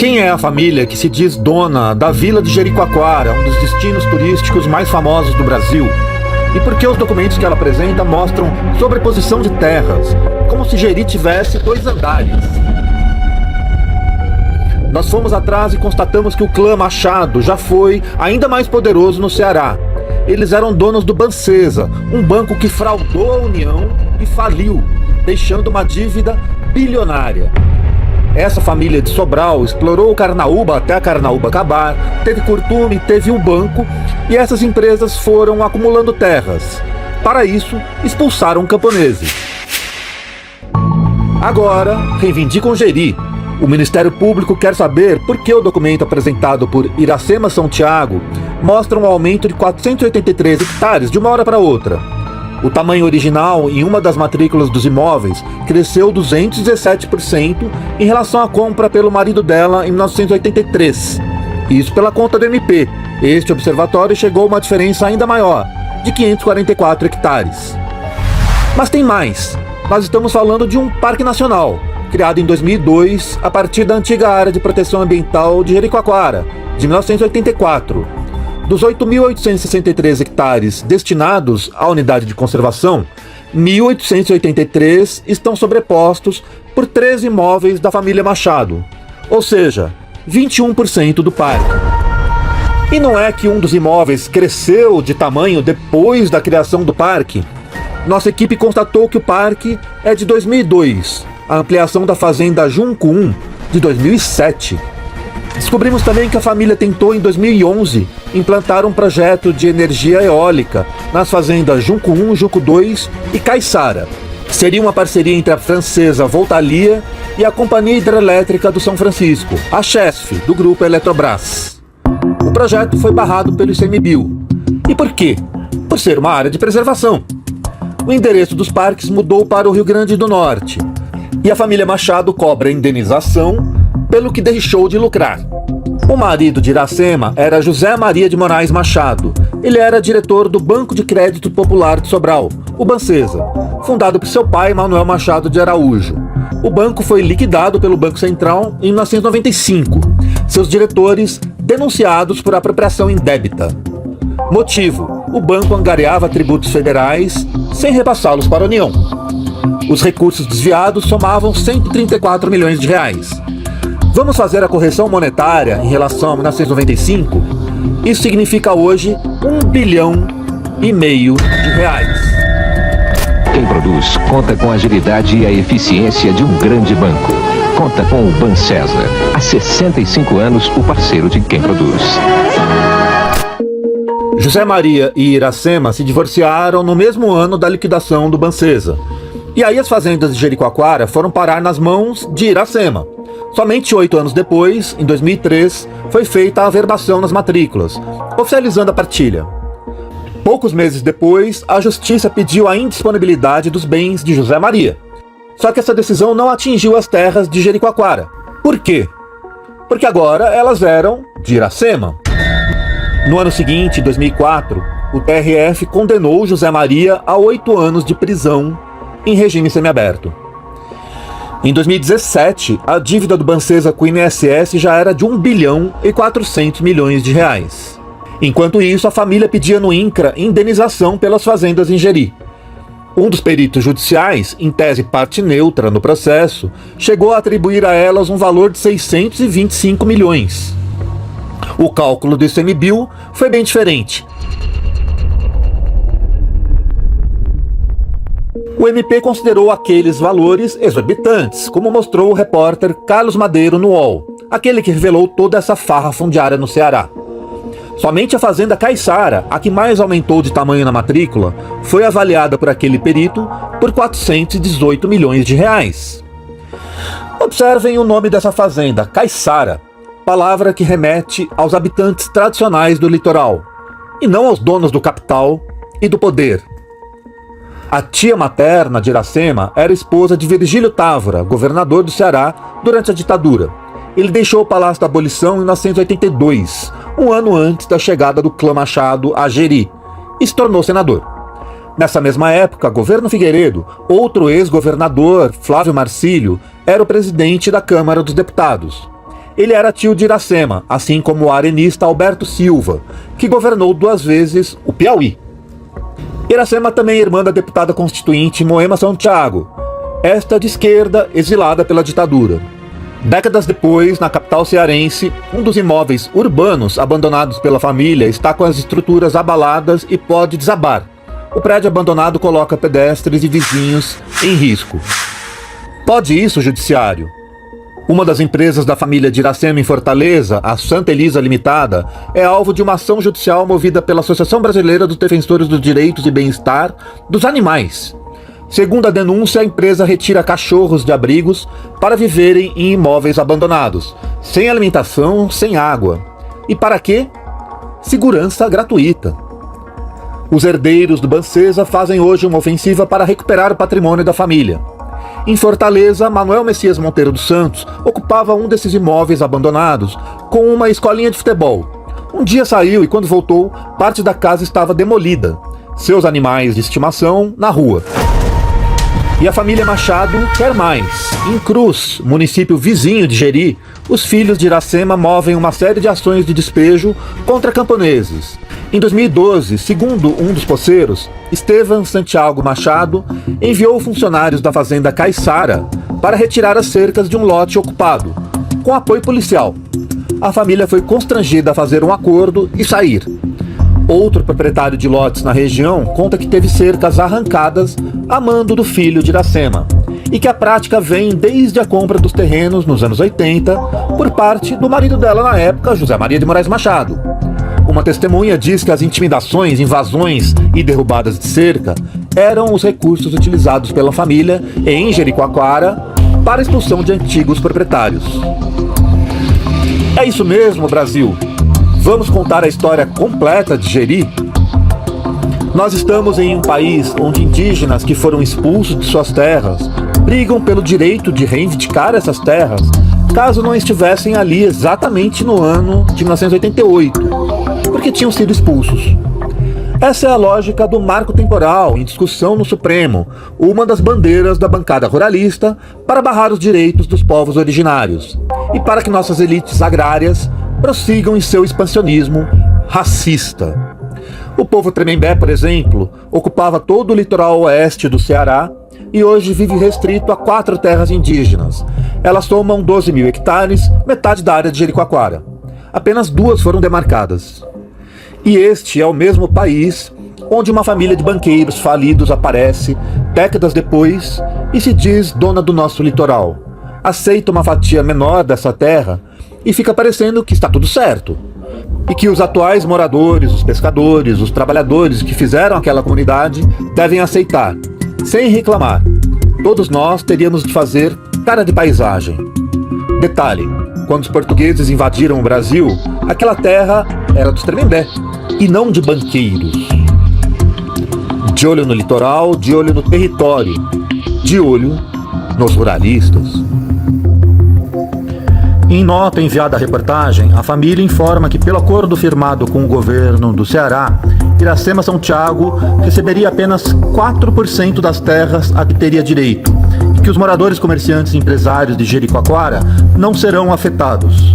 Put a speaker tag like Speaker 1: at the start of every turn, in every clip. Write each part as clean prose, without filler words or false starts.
Speaker 1: Quem é a família que se diz dona da Vila de Jericoacoara, um dos destinos turísticos mais famosos do Brasil? E por que os documentos que ela apresenta mostram sobreposição de terras, como se Jeri tivesse 2 andares? Nós fomos atrás e constatamos que o clã Machado já foi ainda mais poderoso no Ceará. Eles eram donos do Bancesa, um banco que fraudou a União e faliu, deixando uma dívida bilionária. Essa família de Sobral explorou o Carnaúba até a Carnaúba acabar, teve curtume, teve um banco, e essas empresas foram acumulando terras. Para isso, expulsaram camponeses. Agora, reivindicam Jeri. O Ministério Público quer saber por que o documento apresentado por Iracema São Tiago mostra um aumento de 483 hectares de uma hora para outra. O tamanho original em uma das matrículas dos imóveis cresceu 217% em relação à compra pelo marido dela em 1983. Isso pela conta do MP. Este observatório chegou a uma diferença ainda maior, de 544 hectares. Mas tem mais. Nós estamos falando de um parque nacional, criado em 2002 a partir da antiga área de proteção ambiental de Jericoacoara, de 1984. Dos 8.863 hectares destinados à unidade de conservação, 1.883 estão sobrepostos por 13 imóveis da família Machado, ou seja, 21% do parque. E não é que um dos imóveis cresceu de tamanho depois da criação do parque? Nossa equipe constatou que o parque é de 2002, a ampliação da fazenda Junco 1 de 2007. Descobrimos também que a família tentou em 2011 implantar um projeto de energia eólica nas fazendas Junco 1, Junco 2 e Caiçara. Seria uma parceria entre a francesa Voltalia e a Companhia Hidrelétrica do São Francisco, a Chesf, do grupo Eletrobras. O projeto foi barrado pelo ICMBio. E por quê? Por ser uma área de preservação. O endereço dos parques mudou para o Rio Grande do Norte, e a família Machado cobra indenização pelo que deixou de lucrar. O marido de Iracema era José Maria de Moraes Machado. Ele era diretor do Banco de Crédito Popular de Sobral, o Bancesa, fundado por seu pai, Manuel Machado de Araújo. O banco foi liquidado pelo Banco Central em 1995. Seus diretores denunciados por apropriação indébita. Motivo: o banco angariava tributos federais sem repassá-los para a União. Os recursos desviados somavam 134 milhões de reais. Vamos fazer a correção monetária em relação a 1995? Isso significa hoje 1,5 bilhão de reais.
Speaker 2: Quem produz conta com a agilidade e a eficiência de um grande banco. Conta com o Bancesa. Há 65 anos, o parceiro de quem produz.
Speaker 1: José Maria e Iracema se divorciaram no mesmo ano da liquidação do Bancesa. E aí as fazendas de Jericoacoara foram parar nas mãos de Iracema. Somente 8 anos depois, em 2003, foi feita a averbação nas matrículas, oficializando a partilha. Poucos meses depois, a Justiça pediu a indisponibilidade dos bens de José Maria. Só que essa decisão não atingiu as terras de Jericoacoara. Por quê? Porque agora elas eram de Iracema. No ano seguinte, 2004, o TRF condenou José Maria a 8 anos de prisão em regime semiaberto. Em 2017, a dívida do Bancesa com o INSS já era de 1,4 bilhão de reais. Enquanto isso, a família pedia no INCRA indenização pelas fazendas em Jeri. Um dos peritos judiciais, em tese parte neutra no processo, chegou a atribuir a elas um valor de 625 milhões. O cálculo do ICMBio foi bem diferente. O MP considerou aqueles valores exorbitantes, como mostrou o repórter Carlos Madeiro no UOL, aquele que revelou toda essa farra fundiária no Ceará. Somente a fazenda Caiçara, a que mais aumentou de tamanho na matrícula, foi avaliada por aquele perito por 418 milhões de reais. Observem o nome dessa fazenda, Caiçara, palavra que remete aos habitantes tradicionais do litoral, e não aos donos do capital e do poder. A tia materna de Iracema era esposa de Virgílio Távora, governador do Ceará, durante a ditadura. Ele deixou o Palácio da Abolição em 1982, um ano antes da chegada do clã Machado a Jeri, e se tornou senador. Nessa mesma época, Governo Figueiredo, outro ex-governador, Flávio Marcílio, era o presidente da Câmara dos Deputados. Ele era tio de Iracema, assim como o arenista Alberto Silva, que governou 2 vezes o Piauí. Iracema também é irmã da deputada constituinte Moema Santiago, esta de esquerda, exilada pela ditadura. Décadas depois, na capital cearense, um dos imóveis urbanos abandonados pela família está com as estruturas abaladas e pode desabar. O prédio abandonado coloca pedestres e vizinhos em risco. Pode isso, judiciário? Uma das empresas da família de Iracema em Fortaleza, a Santa Elisa Limitada, é alvo de uma ação judicial movida pela Associação Brasileira dos Defensores dos Direitos e Bem-Estar dos Animais. Segundo a denúncia, a empresa retira cachorros de abrigos para viverem em imóveis abandonados, sem alimentação, sem água. E para quê? Segurança gratuita. Os herdeiros do Bancesa fazem hoje uma ofensiva para recuperar o patrimônio da família. Em Fortaleza, Manuel Messias Monteiro dos Santos ocupava um desses imóveis abandonados com uma escolinha de futebol. Um dia saiu e, quando voltou, parte da casa estava demolida. Seus animais de estimação na rua. E a família Machado quer mais. Em Cruz, município vizinho de Jeri, os filhos de Iracema movem uma série de ações de despejo contra camponeses. Em 2012, segundo um dos poceiros, Estevam Santiago Machado enviou funcionários da fazenda Caiçara para retirar as cercas de um lote ocupado, com apoio policial. A família foi constrangida a fazer um acordo e sair. Outro proprietário de lotes na região conta que teve cercas arrancadas a mando do filho de Iracema, e que a prática vem desde a compra dos terrenos nos anos 80 por parte do marido dela na época, José Maria de Moraes Machado. Uma testemunha diz que as intimidações, invasões e derrubadas de cerca eram os recursos utilizados pela família em Jericoacoara para a expulsão de antigos proprietários. É isso mesmo, Brasil! Vamos contar a história completa de Jeri? Nós estamos em um país onde indígenas que foram expulsos de suas terras brigam pelo direito de reivindicar essas terras, caso não estivessem ali exatamente no ano de 1988, porque tinham sido expulsos. Essa é a lógica do marco temporal em discussão no Supremo, uma das bandeiras da bancada ruralista para barrar os direitos dos povos originários e para que nossas elites agrárias prossigam em seu expansionismo racista. O povo Tremembé, por exemplo, ocupava todo o litoral oeste do Ceará e hoje vive restrito a 4 terras indígenas. Elas somam 12 mil hectares, metade da área de Jericoacoara. Apenas 2 foram demarcadas. E este é o mesmo país onde uma família de banqueiros falidos aparece décadas depois e se diz dona do nosso litoral. Aceita uma fatia menor dessa terra e fica parecendo que está tudo certo. E que os atuais moradores, os pescadores, os trabalhadores que fizeram aquela comunidade devem aceitar, sem reclamar. Todos nós teríamos de fazer cara de paisagem. Detalhe, quando os portugueses invadiram o Brasil, aquela terra era dos Tremembé e não de banqueiros. De olho no litoral, de olho no território, de olho nos ruralistas. Em nota enviada à reportagem, a família informa que, pelo acordo firmado com o governo do Ceará, Iracema Santiago receberia apenas 4% das terras a que teria direito, e que os moradores, comerciantes e empresários de Jericoacoara não serão afetados.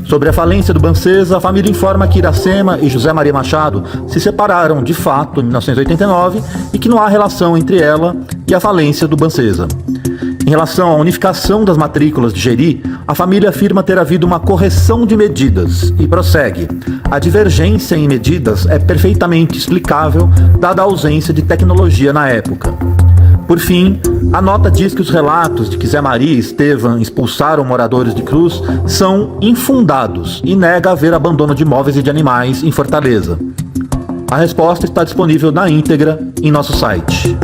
Speaker 1: Sobre a falência do Bancesa, a família informa que Iracema e José Maria Machado se separaram de fato em 1989 e que não há relação entre ela e a falência do Bancesa. Em relação à unificação das matrículas de Jeri, a família afirma ter havido uma correção de medidas e prossegue. A divergência em medidas é perfeitamente explicável, dada a ausência de tecnologia na época. Por fim, a nota diz que os relatos de que Zé Maria e Estevam expulsaram moradores de Cruz são infundados e nega haver abandono de imóveis e de animais em Fortaleza. A resposta está disponível na íntegra em nosso site.